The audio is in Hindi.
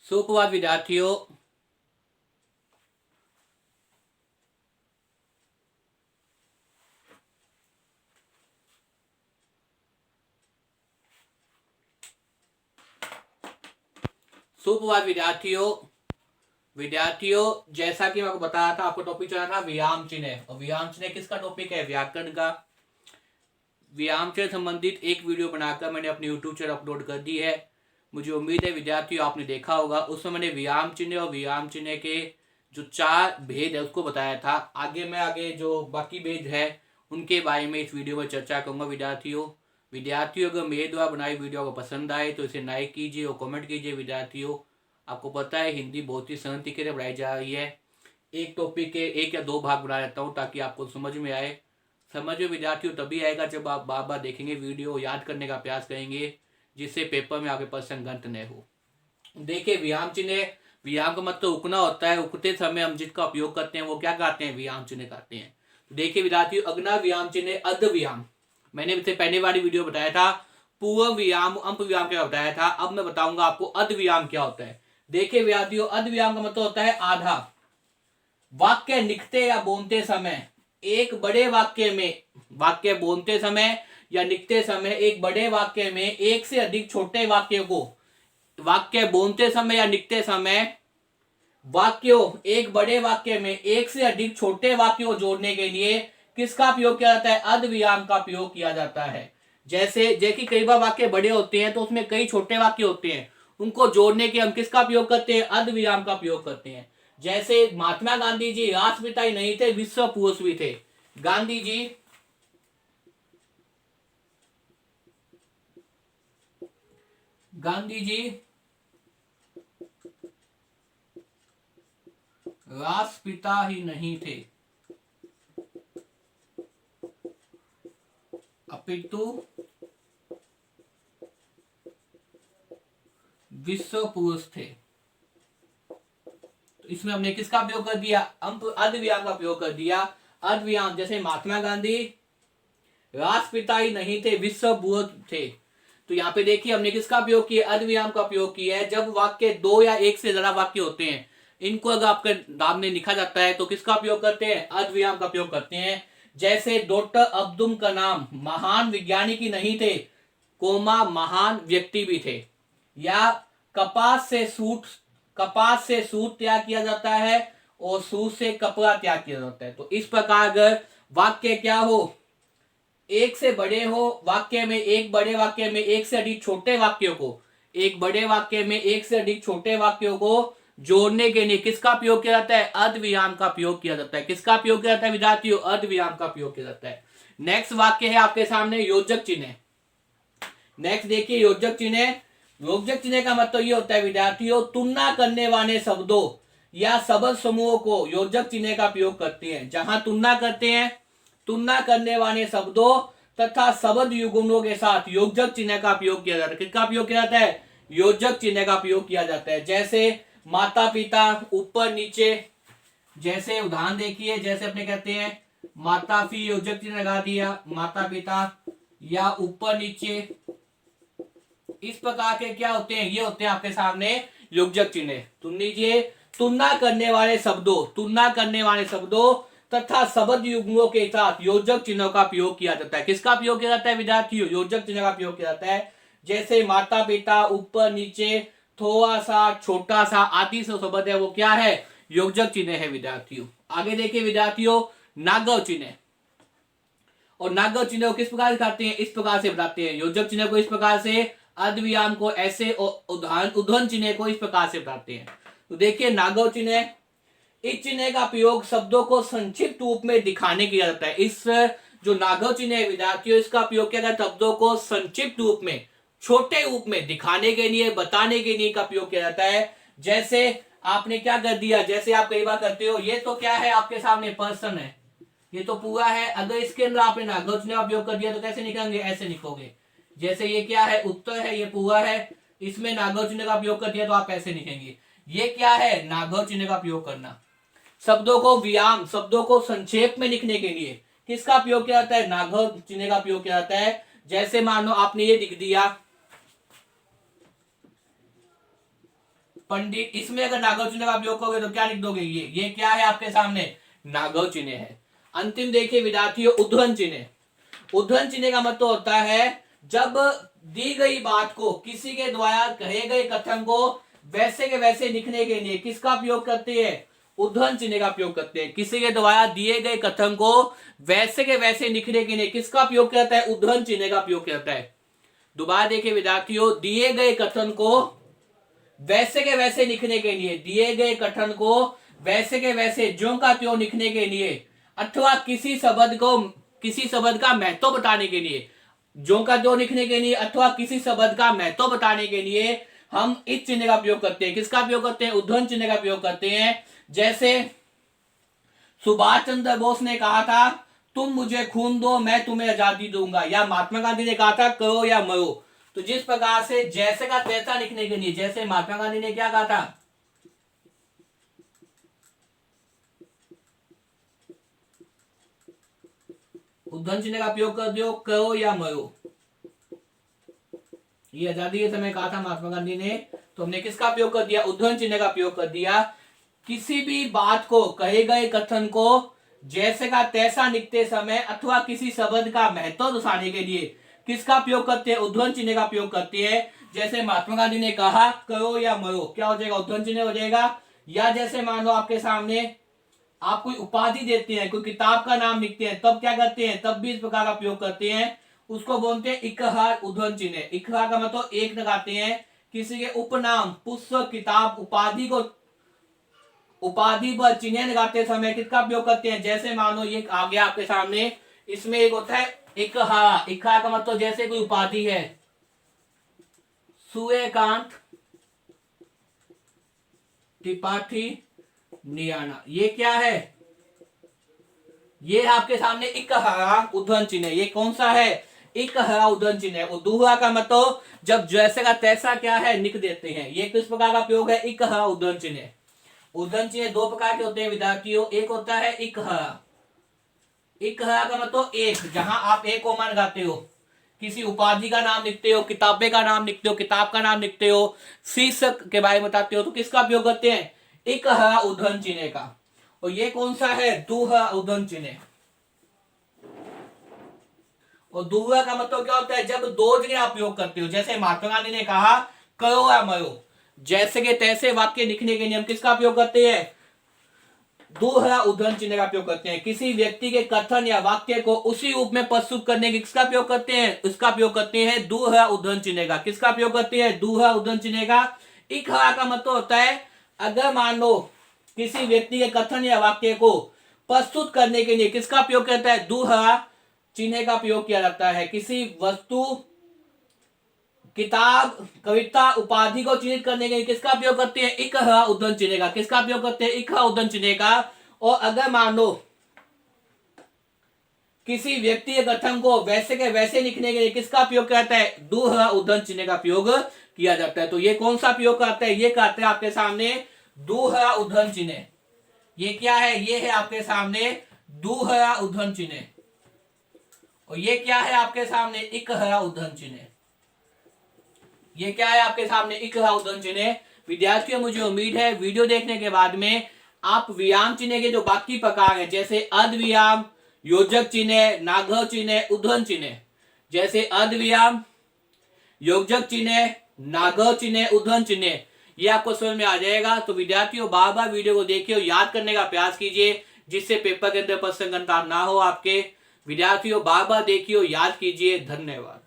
सुप्रभात विद्यार्थियों। सुप्रभात विद्यार्थियों। जैसा कि मैं आपको बताया था, आपको टॉपिक चला था व्यायाम चिन्ह। और व्यायाम चिन्ह किसका टॉपिक है? व्याकरण का। व्यायाम चिन्ह संबंधित एक वीडियो बनाकर मैंने अपने यूट्यूब चैनल अपलोड कर दी है। मुझे उम्मीद है विद्यार्थियों आपने देखा होगा। उसमें मैंने व्यायाम चिन्ह और व्यायाम चिन्ह के जो 4 भेद है उसको बताया था। आगे जो बाकी भेद है उनके बारे में इस वीडियो में चर्चा करूंगा। विद्यार्थियों अगर मेरे द्वारा बनाई वीडियो को पसंद आए तो इसे लाइक कीजिए और कमेंट कीजिए। विद्यार्थियों, आपको पता है हिंदी बहुत ही सरल तरीके से पढ़ाई जा रही है। एक टॉपिक के 1 या 2 भाग बना लेता हूँ ताकि आपको समझ में आए। समझ में विद्यार्थियों तभी आएगा जब आप बार बार देखेंगे, वीडियो याद करने का प्रयास करेंगे, जिससे पेपर में आपके पास संगत न हो। देखिए, व्यायाम चिन्ह, व्यायाम का मतलब उकना होता है। उकते समय हम जिसका उपयोग करते हैं वो क्या कहते हैं? व्यायाम चिन्ह कहते हैं। देखिए विद्यार्थियों, अग्ना व्यायाम चिन्ह, अध व्यायाम, मैंने इससे पहले वाली वीडियो बताया था। पूर्व व्यायाम, अंप व्यायाम क्या बताया था। अब मैं बताऊंगा आपको अध व्यायाम क्या होता है। देखिए विद्यार्थियों, अध व्यायाम का मतलब होता है आधा। वाक्य लिखते या बोलते समय एक बड़े वाक्य में, वाक्य बोलते समय या लिखते समय एक बड़े वाक्य में एक से अधिक छोटे वाक्य को, वाक्य बोलते समय या लिखते समय वाक्यों, एक बड़े वाक्य में एक से अधिक छोटे वाक्यों को जोड़ने के लिए किसका प्रयोग किया जाता है? अध विराम का प्रयोग किया जाता है। जैसे कई बार वाक्य बड़े होते हैं तो उसमें कई छोटे वाक्य होते हैं, उनको जोड़ने के हम किसका प्रयोग करते हैं? अध विराम का प्रयोग करते हैं। जैसे महात्मा गांधी जी राष्ट्रपिता ही नहीं थे, विश्व पुरुष भी थे। गांधी जी राष्ट्रपिता ही नहीं थे अपितु विश्व पुरुष थे। तो इसमें हमने किसका प्रयोग कर दिया? अद्व्याम का प्रयोग कर दिया। अद्व्याम, जैसे महात्मा गांधी राष्ट्रपिता ही नहीं थे, विश्व पुरुष थे। तो यहाँ पे देखिए हमने किसका प्रयोग किया? अद्व्याम का प्रयोग किया है। जब वाक्य 2 या 1 से ज्यादा वाक्य होते हैं, इनको अगर आपके नाम में लिखा जाता है तो किसका प्रयोग करते हैं? अद्व्याम का प्रयोग करते हैं। जैसे डॉक्टर अब्दुल कलाम महान वैज्ञानिक ही नहीं थे, कोमा महान व्यक्ति भी थे। या कपास से सूत तैयार किया जाता है और सूत से कपड़ा तैयार किया जाता है। तो इस प्रकार अगर वाक्य क्या हो, एक से बड़े हो, वाक्य में एक बड़े वाक्य में एक से अधिक छोटे वाक्यों को, एक बड़े वाक्य में एक से अधिक छोटे वाक्यों को जोड़ने के लिए किसका प्रयोग किया जाता है? अद्व्याम का प्रयोग किया जाता है। किसका प्रयोग किया जाता है विद्यार्थियों? अद्व्याम का प्रयोग किया जाता है। नेक्स्ट वाक्य है आपके सामने योजक चिन्ह। नेक्स्ट देखिए योजक चिन्ह। योजक चिन्ह का मतलब ये होता है विद्यार्थियों, तुलना करने वाले शब्दों या शब्द समूहों को योजक चिन्ह का प्रयोग करते हैं। जहां तुलना करते हैं, तुलना करने वाले शब्दों तथा शब्द युग्मों के साथ योजक चिन्ह का प्रयोग किया जाता है। किसका प्रयोग किया जाता है? योजक चिन्ह का प्रयोग किया जाता है। जैसे माता पिता, ऊपर नीचे, जैसे उदाहरण देखिए, जैसे अपने कहते हैं माता फी, योजक चिन्ह लगा दिया, माता पिता, या ऊपर नीचे, इस प्रकार के क्या होते हैं? ये होते हैं आपके सामने योजक चिन्ह। सुन लीजिए, तुलना करने वाले शब्दों तथा शब्द युग्मों के साथ योजक चिन्हों का प्रयोग किया जाता है। किसका प्रयोग किया जाता है विद्यार्थियों? योजक चिन्ह का प्रयोग किया जाता है। जैसे माता पिता, ऊपर नीचे, थोड़ा सा, छोटा सा आदि से शब्द है वो क्या है? योजक चिन्ह है विद्यार्थियों। आगे देखिए विद्यार्थियों, नागव चिन्ह। और नागव चिन्ह को किस प्रकार से बताते हैं? इस प्रकार से बताते हैं। योजक चिन्ह को इस प्रकार से, अद्व्याम को ऐसे, और उद्वन चिन्ह को इस प्रकार से बताते हैं। तो देखिए नागव चिन्ह, इस चिन्ह का प्रयोग शब्दों को संक्षिप्त रूप में दिखाने के लिए जाता है। इस जो नागव चिन्ह है विद्यार्थियों, इसका प्रयोग किया जाता है शब्दों को संक्षिप्त रूप में, छोटे रूप में दिखाने के लिए, बताने के लिए का प्रयोग किया जाता है। जैसे आपने क्या कर दिया, जैसे आप कई बार करते हो, ये तो क्या है आपके सामने? पर्सन है, ये तो पूरा है। अगर इसके अंदर आपने नागव चिन्ह का प्रयोग कर दिया तो कैसे निकलेंगे? ऐसे लिखोगे। जैसे ये क्या है? उत्तर है, ये पूरा है, इसमें नागव चिन्ह का प्रयोग कर दिया तो आप ऐसे लिखेंगे। ये क्या है? नागव चिन्ह का प्रयोग करना। शब्दों को व्यायाम, शब्दों को संक्षेप में लिखने के लिए किसका प्रयोग किया जाता है? नागव चिन्ह का प्रयोग किया जाता है। जैसे मान लो आपने ये लिख दिया, पंडित, इसमें अगर नागव चिन्ह का उपयोग करोगे तो क्या लिख दोगे, ये क्या है आपके सामने, नागव चिन्ह है। अंतिम देखिए विद्यार्थियों, उद्धरण चिन्ह। उद्धरण चिन्ह का मतलब होता है जब दी गई बात को किसी के द्वारा कहे गए कथन को वैसे के वैसे लिखने के लिए किसका उपयोग करते हैं, उद्धरण चिन्ह का उपयोग करते हैं। किसी के द्वारा दिए गए कथन को वैसे के वैसे लिखने के लिए किसका उपयोग करता है, उद्धरण चिन्ह का उपयोग करता है। दोबारा देखिए विद्यार्थियों, दिए गए कथन को वैसे के वैसे लिखने के लिए, दिए गए कथन को वैसे के वैसे ज्यों का त्यों लिखने के लिए, अथवा किसी शब्द का महत्व बताने के लिए, ज्यों का त्यों लिखने के लिए अथवा किसी शब्द का महत्व बताने के लिए हम इस चिन्ह का उपयोग करते हैं। किसका उपयोग करते हैं, उद्धरण चिन्ह का उपयोग करते हैं। जैसे सुभाष चंद्र बोस ने कहा था तुम मुझे खून दो मैं तुम्हें आजादी दूंगा, या महात्मा गांधी ने कहा था करो या मरो। तो जिस प्रकार से जैसे का तैसा लिखने के लिए, जैसे महात्मा गांधी ने क्या कहा था, उद्धरण चिन्ह का उपयोग कर दो, करो या मरो। ये आजादी के समय कहा था महात्मा गांधी ने, तो हमने किसका उपयोग कर दिया, उद्धरण चिन्ह का उपयोग कर दिया। किसी भी बात को, कहे गए कथन को जैसे का तैसा लिखते समय अथवा किसी शब्द का महत्व दर्शाने के लिए किसका उपयोग करते हैं, उद्धरण चिन्ह का उपयोग करते हैं। जैसे महात्मा गांधी ने कहा करो या मरो, क्या हो जाएगा, उद्धरण चिन्ह हो जाएगा। या जैसे मान लो आपके सामने आप कोई उपाधि देते हैं, कोई किताब का नाम लिखते हैं, तब क्या करते हैं, तब भी इस प्रकार का उपयोग करते हैं, उसको बोलते हैं इकहार उद्धरण चिन्ह। इकहार का मतलब एक लगाते हैं, किसी के उपनाम, पुष्प, किताब, उपाधि पर चिन्ह लगाते समय किसका उपयोग करते हैं। जैसे मानो ये आ गया आपके सामने, इसमें एक होता है इकहार। इकहार का मतलब जैसे कोई उपाधि है, सूर्यकांत त्रिपाठी नियाना, ये क्या है, ये आपके सामने इकहार उद्धरण चिन्ह। ये कौन सा है, इकहार उद्धरण चिन्ह है। दोहरा का मतलब जब जैसे का तैसा क्या है लिख देते हैं। ये किस प्रकार का उपयोग है, इकहार उद्धरण चिन्ह। उद्धरण चिन्ह दो प्रकार के होते हैं विद्यार्थियों, एक होता है इकहार। इकहार का मतलब एक, जहां आप एक कोमा लगाते हो, किसी उपाधि का नाम लिखते हो, किताबे का नाम लिखते हो, किताब का नाम लिखते हो, शीर्षक के बारे में बताते हो, तो किसका उपयोग करते हैं, इकहार उद्धरण चिन्ह का। और ये कौन सा है, दोहरा उद्धरण चिन्ह। और दोहरा का मतलब क्या होता है, जब दो जगह आप उपयोग करते हो। जैसे महात्मा गांधी ने कहा करो या मरो, जैसे के तैसे वाक्य लिखने के लिए हम किसका उपयोग करते हैं, दोहरा उद्धरण चिन्ह का उपयोग करते हैं। किसी व्यक्ति के कथन या वाक्य को उसी रूप में प्रस्तुत करने के किसका उपयोग करते हैं, उसका उपयोग करते हैं दोहरा उद्धरण चिन्ह का। किसका उपयोग करते हैं, दोहरा उद्धरण चिन्ह का। इकहार का मतलब होता है अगर मान लो किसी व्यक्ति के कथन या वाक्य को प्रस्तुत करने के लिए किसका उपयोग करता है, दोहरा चिन्ह का उपयोग किया जाता है। किसी वस्तु, किताब, कविता, उपाधि को चिन्हित करने के लिए किसका उपयोग करते हैं, इकहार उद्धरण चिन्ह का। किसका उपयोग करते हैं, इकहार उद्धरण चिन्ह का। और अगर मान लो किसी व्यक्ति के कथन को वैसे के वैसे लिखने के लिए किसका उपयोग किया जाता है, दोहरा उद्धरण चिन्ह का उपयोग किया जाता है। तो ये कौन सा उपयोग करता है, ये कहते हैं आपके सामने दोहरा उद्धरण चिन्ह। ये क्या है, ये है आपके सामने दोहरा उद्धरण चिन्ह। और ये क्या है आपके सामने, इकहार उद्धरण चिन्ह। ये क्या है आपके सामने, इकहार उद्धरण चिन्ह। विद्यार्थियों मुझे उम्मीद है वीडियो देखने के बाद में आप विराम चिन्ह के जो बाकी प्रकार है, जैसे अर्धविराम, योजक चिन्ह, नागव चिन्ह, उद्धरण चिन्ह, जैसे अर्धविराम, योजक चिन्ह, नागव चिन्ह, उद्धरण चिन्ह, ये आपको समझ में आ जाएगा। तो विद्यार्थियों बार बार वीडियो को देखिए और याद करने का प्रयास कीजिए, जिससे पेपर के अंदर प्रश्न ना हो आपके। विद्यार्थियों बार बार देखिए और याद कीजिए। धन्यवाद।